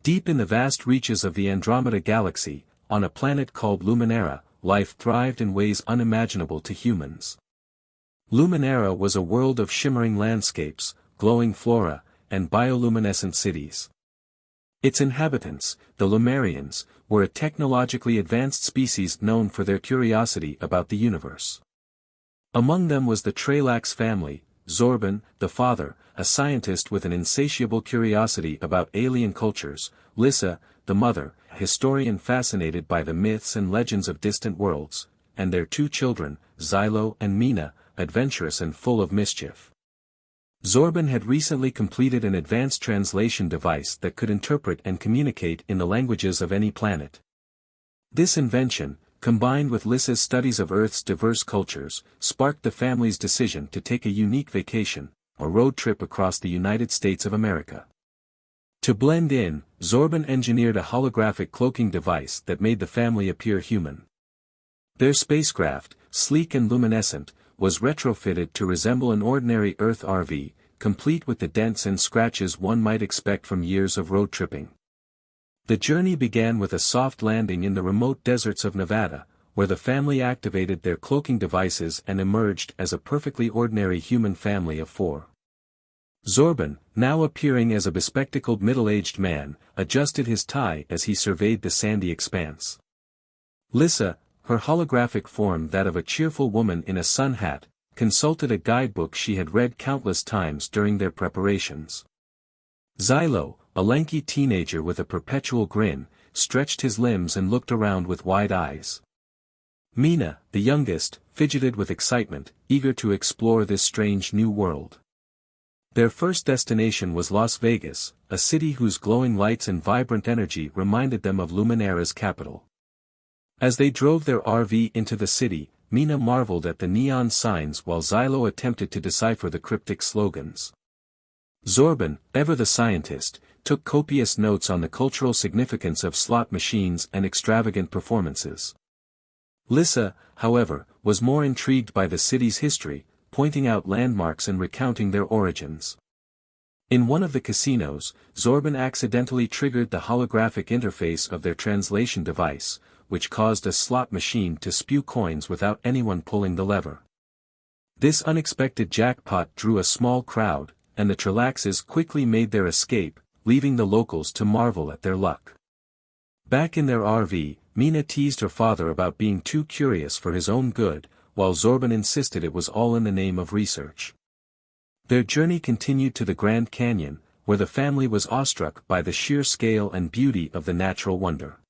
Deep in the vast reaches of the Andromeda Galaxy, on a planet called Luminara, life thrived in ways unimaginable to humans. Luminara was a world of shimmering landscapes, glowing flora, and bioluminescent cities. Its inhabitants, the Lumarians, were a technologically advanced species known for their curiosity about the universe. Among them was the Trelax family, Zorban, the father, a scientist with an insatiable curiosity about alien cultures, Lissa, the mother, a historian fascinated by the myths and legends of distant worlds, and their two children, Xylo and Mina, adventurous and full of mischief. Zorban had recently completed an advanced translation device that could interpret and communicate in the languages of any planet. This invention, combined with Lissa's studies of Earth's diverse cultures, sparked the family's decision to take a unique vacation, a road trip across the United States of America. To blend in, Zorban engineered a holographic cloaking device that made the family appear human. Their spacecraft, sleek and luminescent, was retrofitted to resemble an ordinary Earth RV, complete with the dents and scratches one might expect from years of road tripping. The journey began with a soft landing in the remote deserts of Nevada, where the family activated their cloaking devices and emerged as a perfectly ordinary human family of four. Zorban, now appearing as a bespectacled middle-aged man, adjusted his tie as he surveyed the sandy expanse. Lissa, her holographic form that of a cheerful woman in a sun hat, consulted a guidebook she had read countless times during their preparations. Xylo, a lanky teenager with a perpetual grin, stretched his limbs and looked around with wide eyes. Mina, the youngest, fidgeted with excitement, eager to explore this strange new world. Their first destination was Las Vegas, a city whose glowing lights and vibrant energy reminded them of Luminara's capital. As they drove their RV into the city, Mina marveled at the neon signs while Xylo attempted to decipher the cryptic slogans. Zorban, ever the scientist, took copious notes on the cultural significance of slot machines and extravagant performances. Lissa, however, was more intrigued by the city's history, pointing out landmarks and recounting their origins. In one of the casinos, Zorban accidentally triggered the holographic interface of their translation device, which caused a slot machine to spew coins without anyone pulling the lever. This unexpected jackpot drew a small crowd, and the Trelaxes quickly made their escape, leaving the locals to marvel at their luck. Back in their RV, Mina teased her father about being too curious for his own good, while Zorban insisted it was all in the name of research. Their journey continued to the Grand Canyon, where the family was awestruck by the sheer scale and beauty of the natural wonder.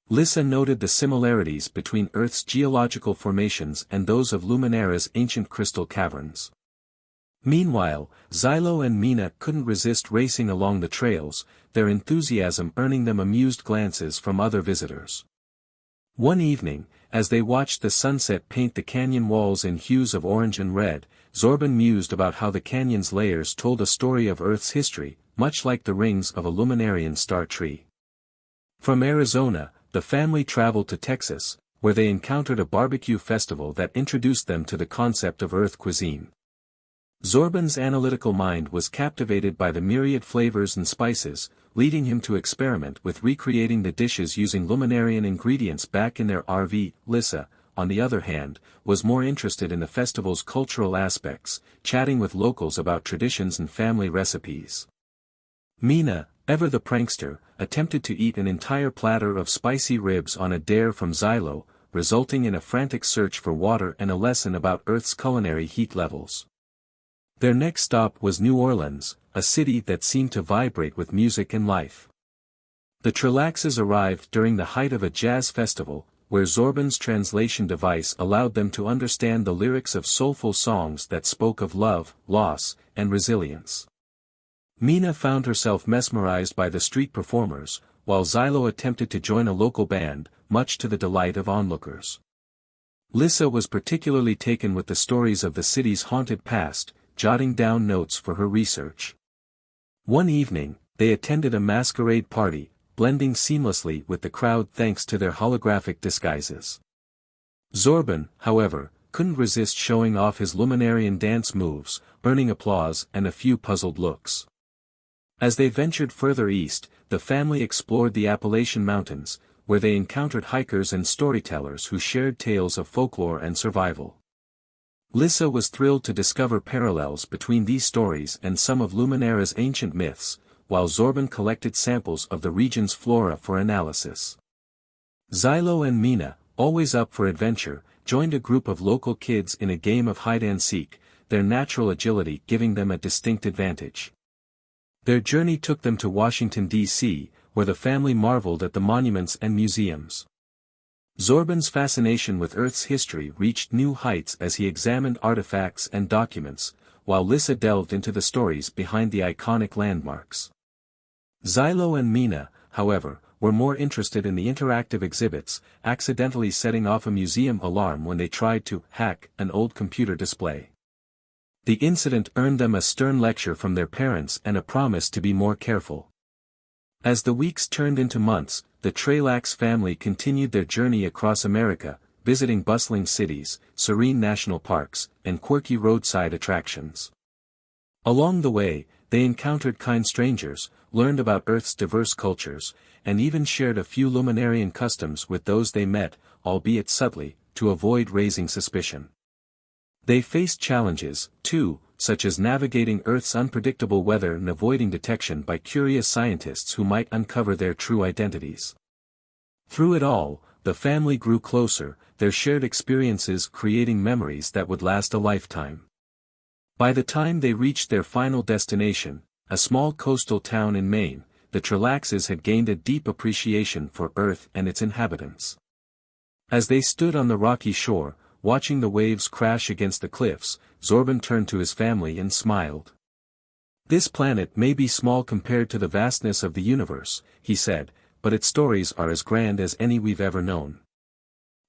Lissa noted the similarities between Earth's geological formations and those of Luminara's ancient crystal caverns. Meanwhile, Xylo and Mina couldn't resist racing along the trails, their enthusiasm earning them amused glances from other visitors. One evening, as they watched the sunset paint the canyon walls in hues of orange and red, Zorban mused about how the canyon's layers told a story of Earth's history, much like the rings of a Luminarian star tree. From Arizona, the family traveled to Texas, where they encountered a barbecue festival that introduced them to the concept of Earth cuisine. Zorban's analytical mind was captivated by the myriad flavors and spices, leading him to experiment with recreating the dishes using Luminarian ingredients back in their RV. Lissa, on the other hand, was more interested in the festival's cultural aspects, chatting with locals about traditions and family recipes. Mina, ever the prankster, attempted to eat an entire platter of spicy ribs on a dare from Xylo, resulting in a frantic search for water and a lesson about Earth's culinary heat levels. Their next stop was New Orleans, a city that seemed to vibrate with music and life. The Trelaxes arrived during the height of a jazz festival, where Zorban's translation device allowed them to understand the lyrics of soulful songs that spoke of love, loss, and resilience. Mina found herself mesmerized by the street performers, while Xylo attempted to join a local band, much to the delight of onlookers. Lissa was particularly taken with the stories of the city's haunted past, jotting down notes for her research. One evening, they attended a masquerade party, blending seamlessly with the crowd thanks to their holographic disguises. Zorban, however, couldn't resist showing off his Luminarian dance moves, earning applause and a few puzzled looks. As they ventured further east, the family explored the Appalachian Mountains, where they encountered hikers and storytellers who shared tales of folklore and survival. Lissa was thrilled to discover parallels between these stories and some of Luminara's ancient myths, while Zorban collected samples of the region's flora for analysis. Xylo and Mina, always up for adventure, joined a group of local kids in a game of hide-and-seek, their natural agility giving them a distinct advantage. Their journey took them to Washington, D.C., where the family marveled at the monuments and museums. Zorban's fascination with Earth's history reached new heights as he examined artifacts and documents, while Lissa delved into the stories behind the iconic landmarks. Xylo and Mina, however, were more interested in the interactive exhibits, accidentally setting off a museum alarm when they tried to hack an old computer display. The incident earned them a stern lecture from their parents and a promise to be more careful. As the weeks turned into months, the Trelax family continued their journey across America, visiting bustling cities, serene national parks, and quirky roadside attractions. Along the way, they encountered kind strangers, learned about Earth's diverse cultures, and even shared a few Luminarian customs with those they met, albeit subtly, to avoid raising suspicion. They faced challenges, too, such as navigating Earth's unpredictable weather and avoiding detection by curious scientists who might uncover their true identities. Through it all, the family grew closer, their shared experiences creating memories that would last a lifetime. By the time they reached their final destination, a small coastal town in Maine, the Trelaxes had gained a deep appreciation for Earth and its inhabitants. As they stood on the rocky shore, watching the waves crash against the cliffs, Zorban turned to his family and smiled. "This planet may be small compared to the vastness of the universe," he said, "but its stories are as grand as any we've ever known."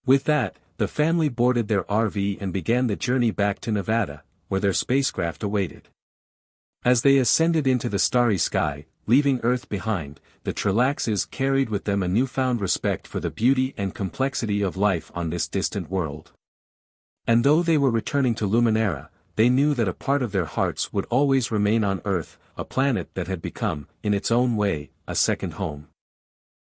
With that, the family boarded their RV and began the journey back to Nevada, where their spacecraft awaited. As they ascended into the starry sky, leaving Earth behind, the Trelaxes carried with them a newfound respect for the beauty and complexity of life on this distant world. And though they were returning to Luminara, they knew that a part of their hearts would always remain on Earth, a planet that had become, in its own way, a second home.